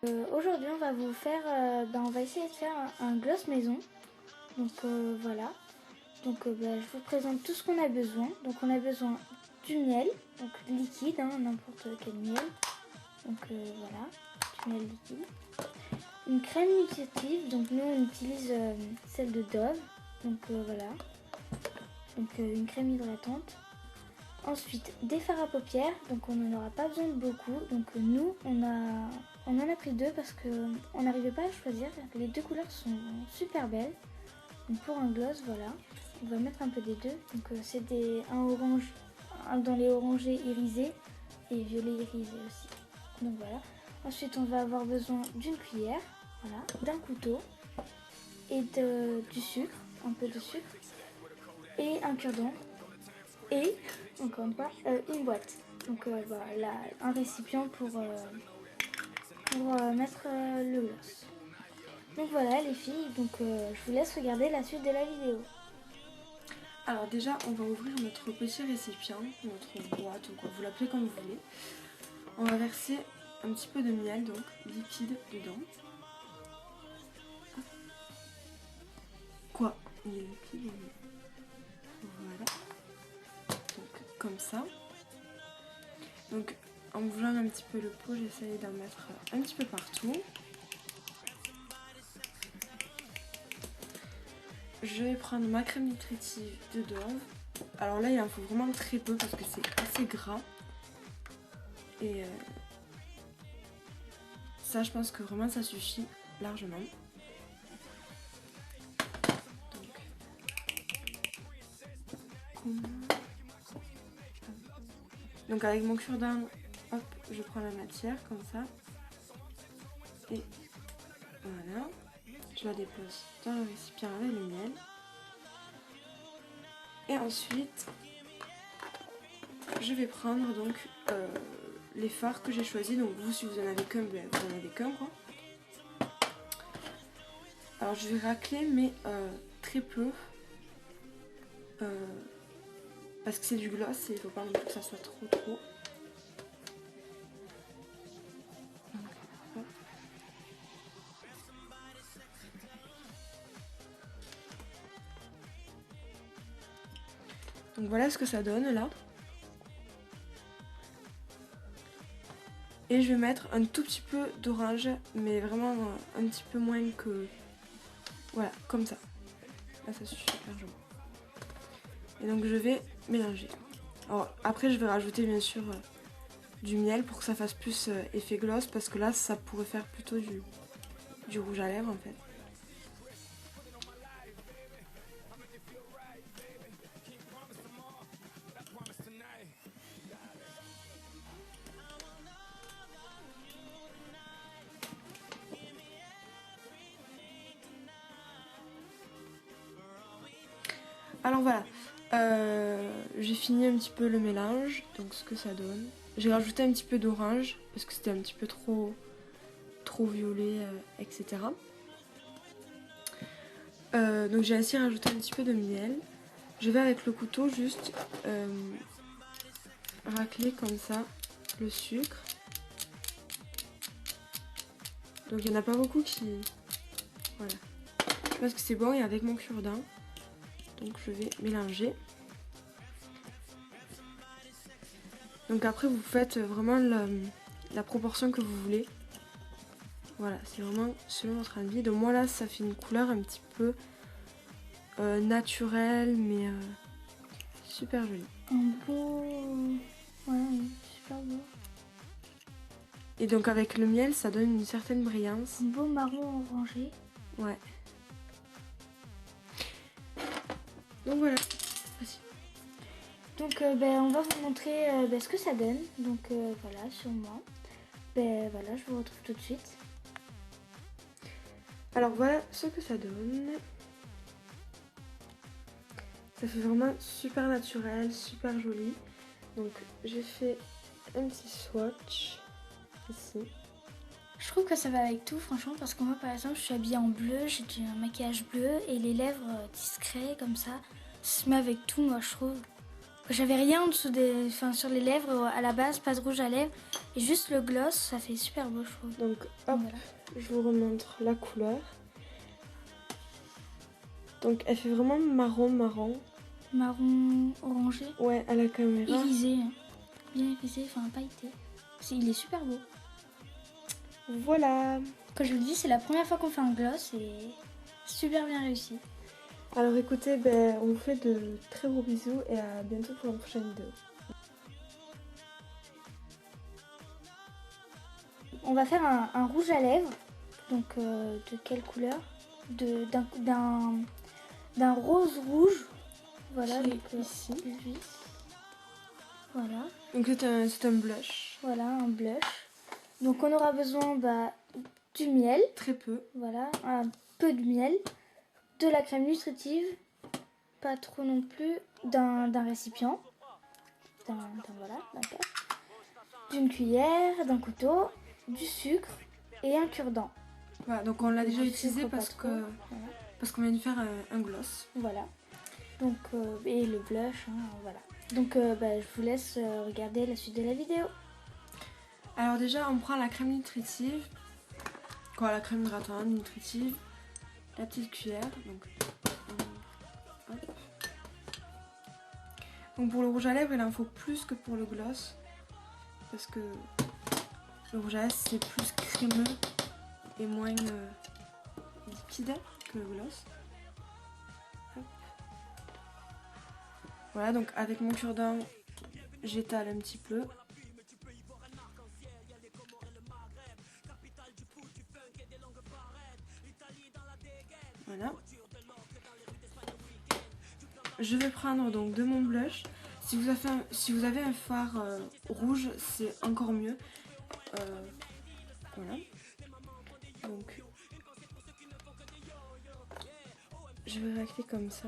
Aujourd'hui on va vous faire, on va essayer de faire un gloss maison. Donc voilà. Donc je vous présente tout ce qu'on a besoin. Donc on a besoin du miel, donc liquide, n'importe quel miel. Donc voilà, du miel liquide. Une crème nutritive, donc nous on utilise celle de Dove. Donc voilà. Donc une crème hydratante. Ensuite, des fards à paupières, donc on n'en aura pas besoin de beaucoup. Donc nous, on en a pris deux parce qu'on n'arrivait pas à choisir. Les deux couleurs sont super belles. Donc pour un gloss, voilà, on va mettre un peu des deux. Donc c'est un orange, un dans les orangés irisés et violet irisé aussi. Donc voilà. Ensuite, on va avoir besoin d'une cuillère, voilà, d'un couteau et du sucre, un peu de sucre et un cure-dent. Et, encore une fois, une boîte. Donc voilà, un récipient pour mettre le gloss. Donc voilà les filles, donc je vous laisse regarder la suite de la vidéo. Alors déjà, on va ouvrir notre petit récipient, notre boîte ou quoi, vous l'appelez comme vous voulez. On va verser un petit peu de miel, donc liquide, dedans. Quoi? Il est liquide, voilà. Donc comme ça. Donc en bougeant un petit peu le pot, j'essaye d'en mettre un petit peu partout. Je vais prendre ma crème nutritive de Dove. Alors là, il en faut vraiment très peu parce que c'est assez gras. Et ça, je pense que vraiment ça suffit largement. Donc avec mon cure-dent, hop, je prends la matière comme ça. Et voilà. Je la dépose dans le récipient avec le miel. Et ensuite, je vais prendre donc les fards que j'ai choisis. Donc vous, si vous en avez qu'un, ben, vous en avez qu'un quoi. Alors je vais racler mais très peu. Parce que c'est du gloss et il ne faut pas non plus que ça soit trop. Donc voilà ce que ça donne là. Et je vais mettre un tout petit peu d'orange, mais vraiment un petit peu moins que... Voilà, comme ça. Là ça suffit largement. Et donc je vais mélanger. Alors après je vais rajouter bien sûr du miel pour que ça fasse plus effet gloss, parce que là ça pourrait faire plutôt du rouge à lèvres en fait. Alors voilà, j'ai fini un petit peu le mélange, donc ce que ça donne. J'ai rajouté un petit peu d'orange parce que c'était un petit peu trop violet, etc. Donc j'ai aussi rajouté un petit peu de miel. Je vais avec le couteau juste racler comme ça le sucre. Donc il n'y en a pas beaucoup qui... Voilà. Je pense que c'est bon, et avec mon cure-dent. Donc je vais mélanger. Donc après vous faites vraiment la proportion que vous voulez. Voilà, c'est vraiment selon votre envie. Donc moi là ça fait une couleur un petit peu naturelle, mais super jolie. Un beau... Ouais, super beau. Et donc avec le miel ça donne une certaine brillance. Un beau marron orangé. Ouais. Donc voilà. Voici. Donc on va vous montrer ce que ça donne. Donc voilà, sur moi. Voilà, je vous retrouve tout de suite. Alors voilà ce que ça donne. Ça fait vraiment super naturel, super joli. Donc j'ai fait un petit swatch ici. Je trouve que ça va avec tout, franchement, parce que moi, par exemple, je suis habillée en bleu, j'ai un maquillage bleu et les lèvres discrets comme ça se met avec tout, moi, je trouve. J'avais rien en dessous sur les lèvres à la base, pas de rouge à lèvres. Et juste le gloss, ça fait super beau, je trouve. Donc hop, Voilà. je vous remontre la couleur. Donc elle fait vraiment marron. Marron orangé. Ouais, à la caméra. Irisé. Hein. Bien irisé, enfin pailleté. Il est super beau. Voilà. Comme je vous le dis, c'est la première fois qu'on fait un gloss et super bien réussi. Alors écoutez, on vous fait de très gros bisous et à bientôt pour la prochaine vidéo. On va faire un rouge à lèvres. Donc de quelle couleur? D'un rose rouge. Voilà, Qui est donc ici. Voilà. Donc c'est un blush. Voilà, un blush. Donc on aura besoin du miel. Très peu. Voilà, un peu de miel. De la crème nutritive. Pas trop non plus. D'un récipient. Voilà, d'accord. D'une cuillère, d'un couteau, du sucre et un cure-dent. Voilà, donc on l'a déjà Du utilisé sucre, parce pas trop. Voilà. qu'on vient de faire un gloss. Voilà. Donc, et le blush, hein, voilà. Donc, je vous laisse regarder la suite de la vidéo. Alors déjà, on prend la crème nutritive, la crème hydratante nutritive, la petite cuillère. Hop. Donc pour le rouge à lèvres, il en faut plus que pour le gloss, parce que le rouge à lèvres c'est plus crémeux et moins liquide que le gloss. Hop. Voilà, donc avec mon cure-dent, j'étale un petit peu. Voilà. Je vais prendre donc de mon blush. Si vous avez un fard rouge, c'est encore mieux. Voilà. Donc, je vais racler comme ça.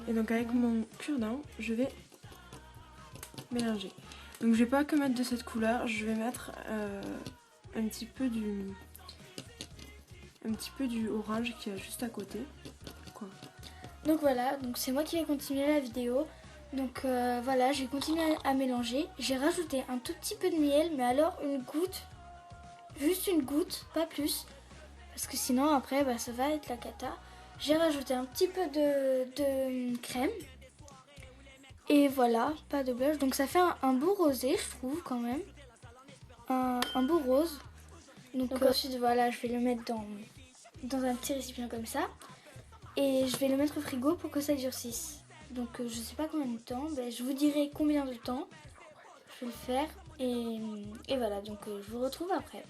Et donc avec mon cure-dent, je vais mélanger. Donc je vais pas que mettre de cette couleur, je vais mettre un petit peu du orange qui est juste à côté. Quoi. Donc voilà, donc c'est moi qui vais continuer la vidéo. Donc voilà, j'ai continué à mélanger. J'ai rajouté un tout petit peu de miel, mais alors une goutte, juste une goutte, pas plus. Parce que sinon après ça va être la cata. J'ai rajouté un petit peu de crème. Et voilà, pas de blush. Donc ça fait un beau rosé, je trouve quand même. Un beau rose. Donc ensuite voilà, je vais le mettre dans un petit récipient comme ça. Et je vais le mettre au frigo pour que ça durcisse. Donc je sais pas combien de temps, je vous dirai combien de temps je vais le faire. Et voilà, donc je vous retrouve après.